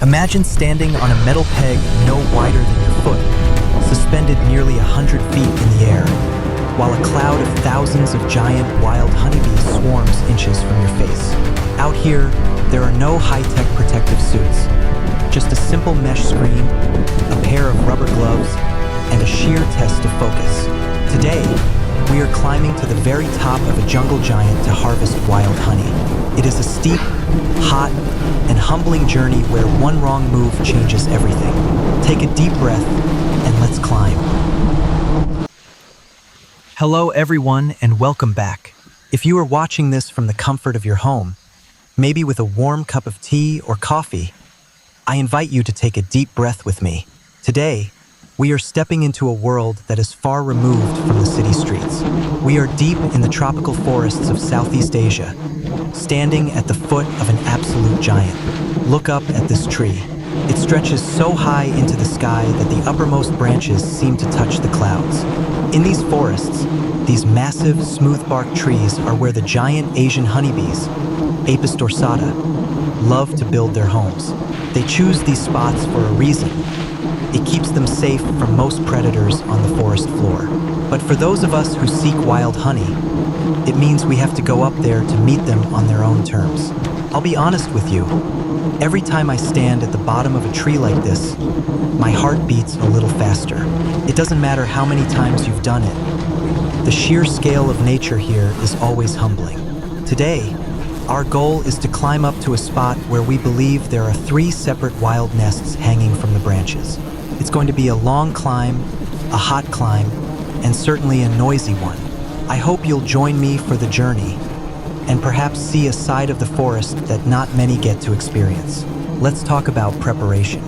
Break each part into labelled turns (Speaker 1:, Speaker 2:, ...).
Speaker 1: Imagine standing on a metal peg no wider than your foot, suspended nearly 100 feet in the air, while a cloud of thousands of giant wild honeybees swarms inches from your face. Out here, there are no high-tech protective suits, just a simple mesh screen, a pair of rubber gloves, and a sheer test of focus. Today, we are climbing to the very top of a jungle giant to harvest wild honey. It is a steep, hot, and humbling journey where one wrong move changes everything. Take a deep breath and let's climb. Hello everyone and welcome back. If you are watching this from the comfort of your home, maybe with a warm cup of tea or coffee, I invite you to take a deep breath with me. Today, we are stepping into a world that is far removed from the city streets. We are deep in the tropical forests of Southeast Asia, standing at the foot of an absolute giant. Look up at this tree. It stretches so high into the sky that the uppermost branches seem to touch the clouds. In these forests, these massive, smooth-barked trees are where the giant Asian honeybees, Apis dorsata, love to build their homes. They choose these spots for a reason. It keeps them safe from most predators on the forest floor. But for those of us who seek wild honey, it means we have to go up there to meet them on their own terms. I'll be honest with you, every time I stand at the bottom of a tree like this, my heart beats a little faster. It doesn't matter how many times you've done it. The sheer scale of nature here is always humbling. Today, our goal is to climb up to a spot where we believe there are 3 separate wild nests hanging from the branches. It's going to be a long climb, a hot climb, and certainly a noisy one. I hope you'll join me for the journey and perhaps see a side of the forest that not many get to experience. Let's talk about preparation.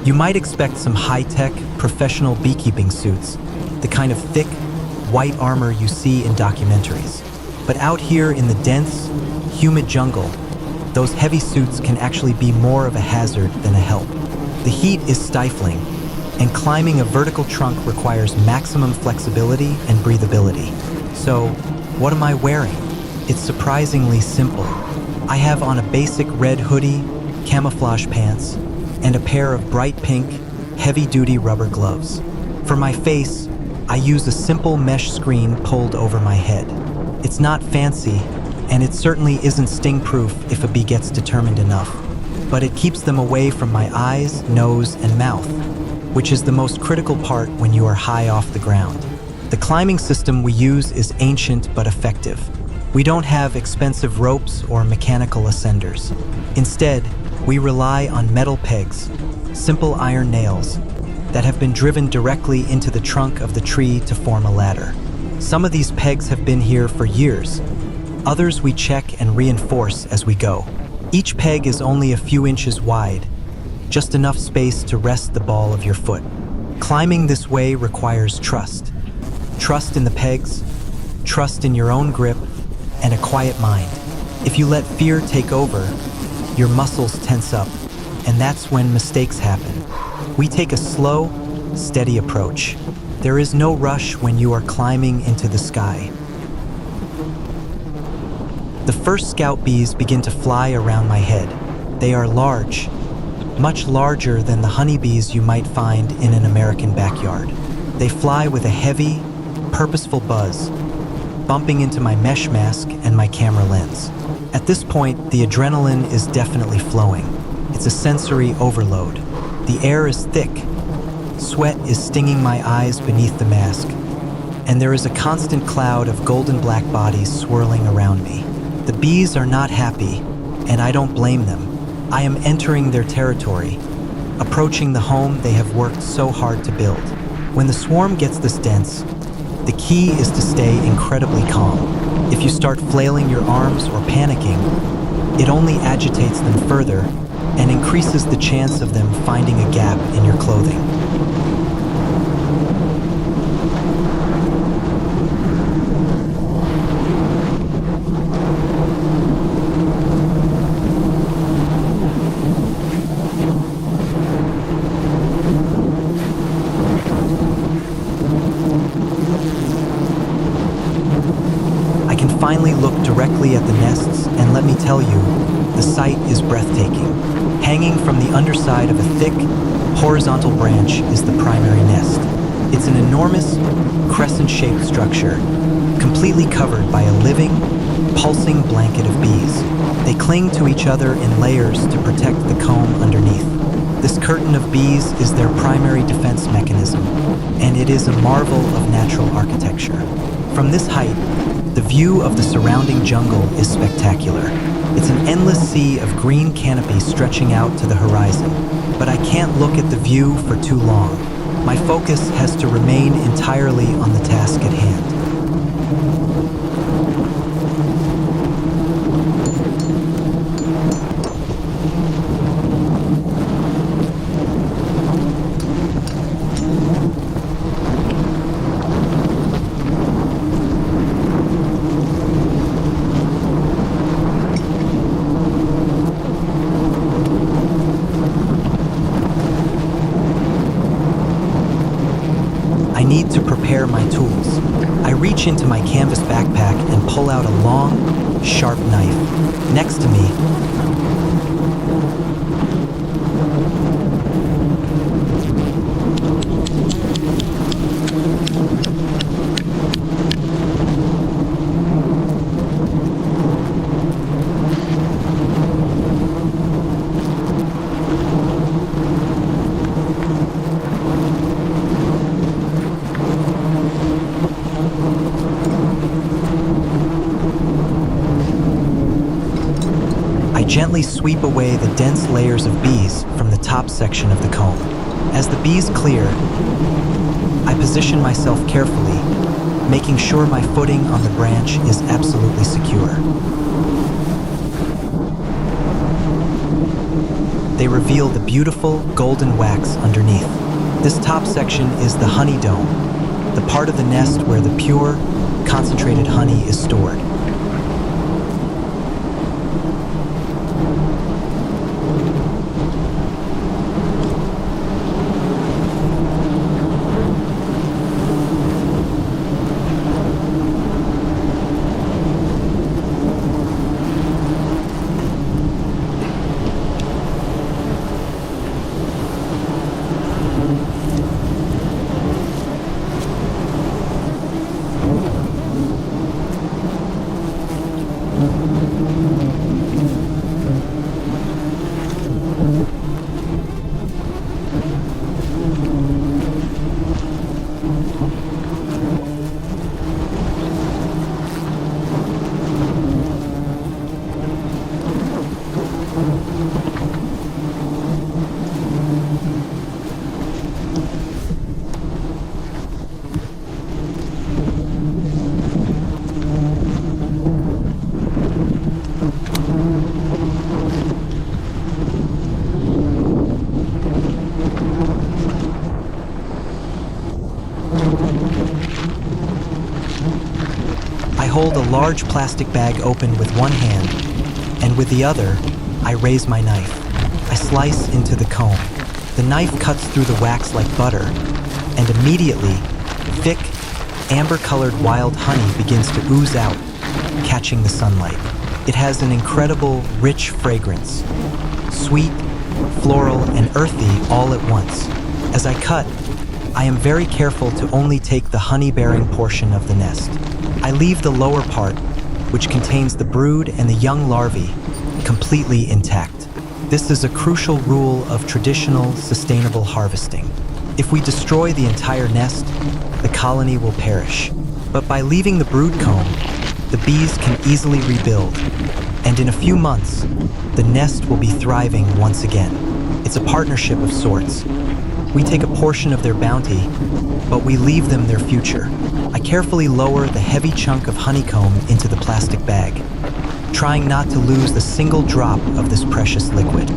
Speaker 1: You might expect some high-tech, professional beekeeping suits, the kind of thick, white armor you see in documentaries. But out here in the dense, humid jungle, those heavy suits can actually be more of a hazard than a help. The heat is stifling, and climbing a vertical trunk requires maximum flexibility and breathability. So, what am I wearing? It's surprisingly simple. I have on a basic red hoodie, camouflage pants, and a pair of bright pink, heavy-duty rubber gloves. For my face, I use a simple mesh screen pulled over my head. It's not fancy, and it certainly isn't sting-proof if a bee gets determined enough, but it keeps them away from my eyes, nose, and mouth, which is the most critical part when you are high off the ground. The climbing system we use is ancient but effective. We don't have expensive ropes or mechanical ascenders. Instead, we rely on metal pegs, simple iron nails, that have been driven directly into the trunk of the tree to form a ladder. Some of these pegs have been here for years. Others we check and reinforce as we go. Each peg is only a few inches wide, just enough space to rest the ball of your foot. Climbing this way requires trust. Trust in the pegs, trust in your own grip, and a quiet mind. If you let fear take over, your muscles tense up, and that's when mistakes happen. We take a slow, steady approach. There is no rush when you are climbing into the sky. The first scout bees begin to fly around my head. They are large, much larger than the honeybees you might find in an American backyard. They fly with a heavy, purposeful buzz, bumping into my mesh mask and my camera lens. At this point, the adrenaline is definitely flowing. It's a sensory overload. The air is thick. Sweat is stinging my eyes beneath the mask, and there is a constant cloud of golden black bodies swirling around me. The bees are not happy, and I don't blame them. I am entering their territory, approaching the home they have worked so hard to build. When the swarm gets this dense, the key is to stay incredibly calm. If you start flailing your arms or panicking, it only agitates them further and increases the chance of them finding a gap in your clothing. Finally look directly at the nests, and let me tell you, The sight is breathtaking. Hanging from the underside of a thick, horizontal branch is the primary nest. It's an enormous, crescent-shaped structure, completely covered by a living, pulsing blanket of bees. They cling to each other in layers to protect the comb underneath. This curtain of bees is their primary defense mechanism, and it is a marvel of natural architecture. From this height, the view of the surrounding jungle is spectacular. It's an endless sea of green canopy stretching out to the horizon, but I can't look at the view for too long. My focus has to remain entirely on the task at hand. I need to prepare my tools. I reach into my canvas backpack and pull out a long, sharp knife. Next to me, I gently sweep away the dense layers of bees from the top section of the comb. As the bees clear, I position myself carefully, making sure my footing on the branch is absolutely secure. They reveal the beautiful golden wax underneath. This top section is the honey dome, the part of the nest where the pure, concentrated honey is stored. I hold a large plastic bag open with one hand, and with the other, I raise my knife. I slice into the comb. The knife cuts through the wax like butter, and immediately, thick, amber-colored wild honey begins to ooze out, catching the sunlight. It has an incredible, rich fragrance, sweet, floral, and earthy all at once. As I cut, I am very careful to only take the honey-bearing portion of the nest. I leave the lower part, which contains the brood and the young larvae, completely intact. This is a crucial rule of traditional, sustainable harvesting. If we destroy the entire nest, the colony will perish. But by leaving the brood comb, the bees can easily rebuild, and in a few months, the nest will be thriving once again. It's a partnership of sorts. We take a portion of their bounty, but we leave them their future. I carefully lower the heavy chunk of honeycomb into the plastic bag, trying not to lose a single drop of this precious liquid.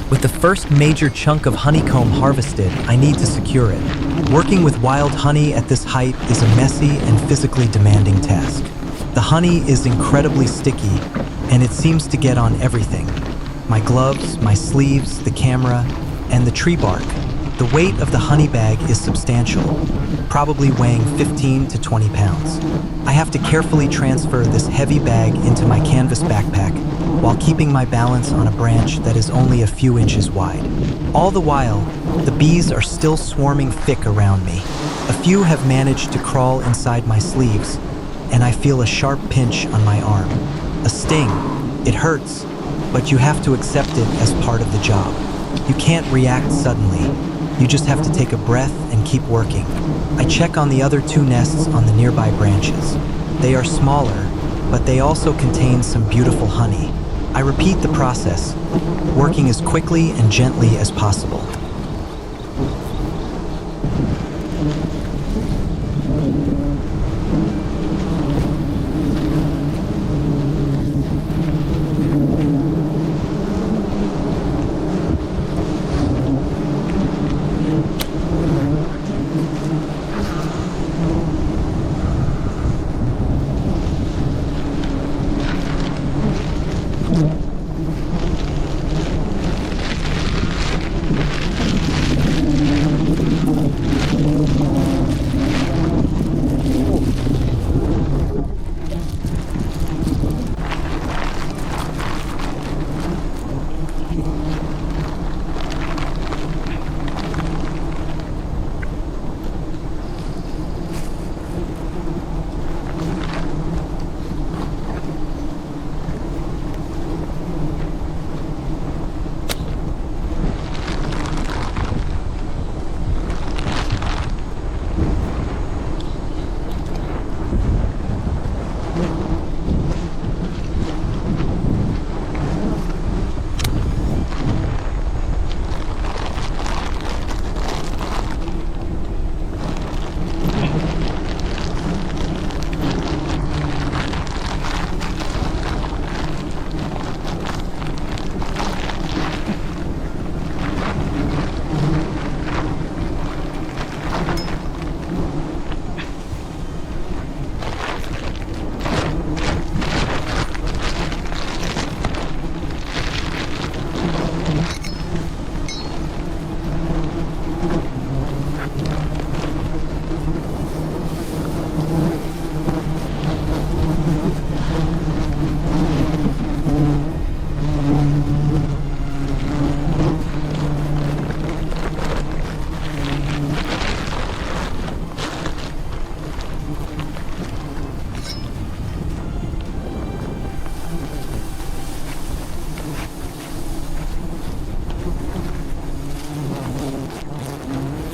Speaker 1: With the first major chunk of honeycomb harvested, I need to secure it. Working with wild honey at this height is a messy and physically demanding task. The honey is incredibly sticky, and it seems to get on everything. My gloves, my sleeves, the camera, and the tree bark. The weight of the honey bag is substantial, probably weighing 15 to 20 pounds. I have to carefully transfer this heavy bag into my canvas backpack while keeping my balance on a branch that is only a few inches wide. All the while, the bees are still swarming thick around me. A few have managed to crawl inside my sleeves, and I feel a sharp pinch on my arm. A sting. It hurts, but you have to accept it as part of the job. You can't react suddenly. You just have to take a breath and keep working. I check on the other 2 nests on the nearby branches. They are smaller, but they also contain some beautiful honey. I repeat the process, working as quickly and gently as possible.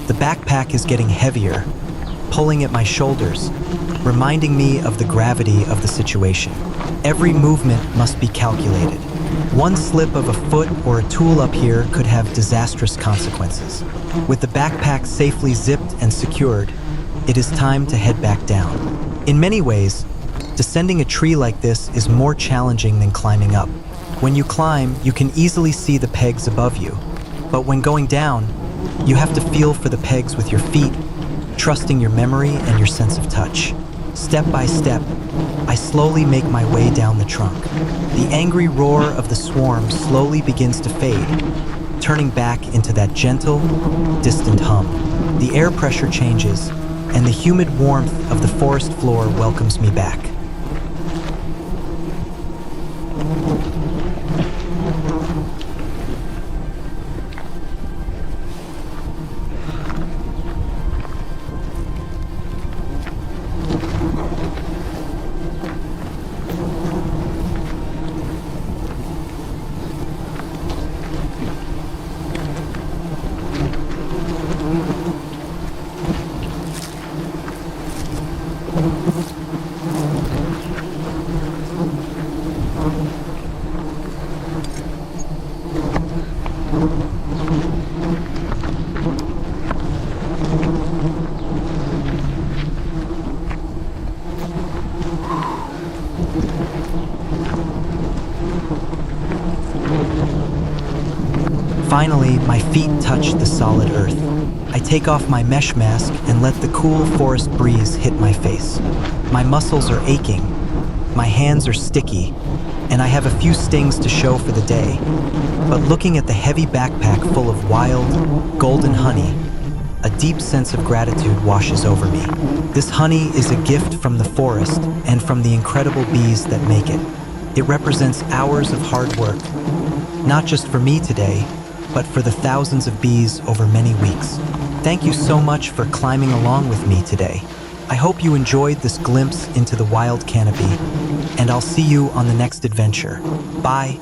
Speaker 1: The backpack is getting heavier, pulling at my shoulders, reminding me of the gravity of the situation. Every movement must be calculated. One slip of a foot or a tool up here could have disastrous consequences. With the backpack safely zipped and secured, it is time to head back down. In many ways, descending a tree like this is more challenging than climbing up. When you climb, you can easily see the pegs above you. But when going down, you have to feel for the pegs with your feet, trusting your memory and your sense of touch. Step by step, I slowly make my way down the trunk. The angry roar of the swarm slowly begins to fade, turning back into that gentle, distant hum. The air pressure changes, and the humid warmth of the forest floor welcomes me back. Finally, my feet touch the solid earth. I take off my mesh mask and let the cool forest breeze hit my face. My muscles are aching, my hands are sticky, and I have a few stings to show for the day. But looking at the heavy backpack full of wild, golden honey, a deep sense of gratitude washes over me. This honey is a gift from the forest and from the incredible bees that make it. It represents hours of hard work, not just for me today, but for the thousands of bees over many weeks. Thank you so much for climbing along with me today. I hope you enjoyed this glimpse into the wild canopy, and I'll see you on the next adventure. Bye.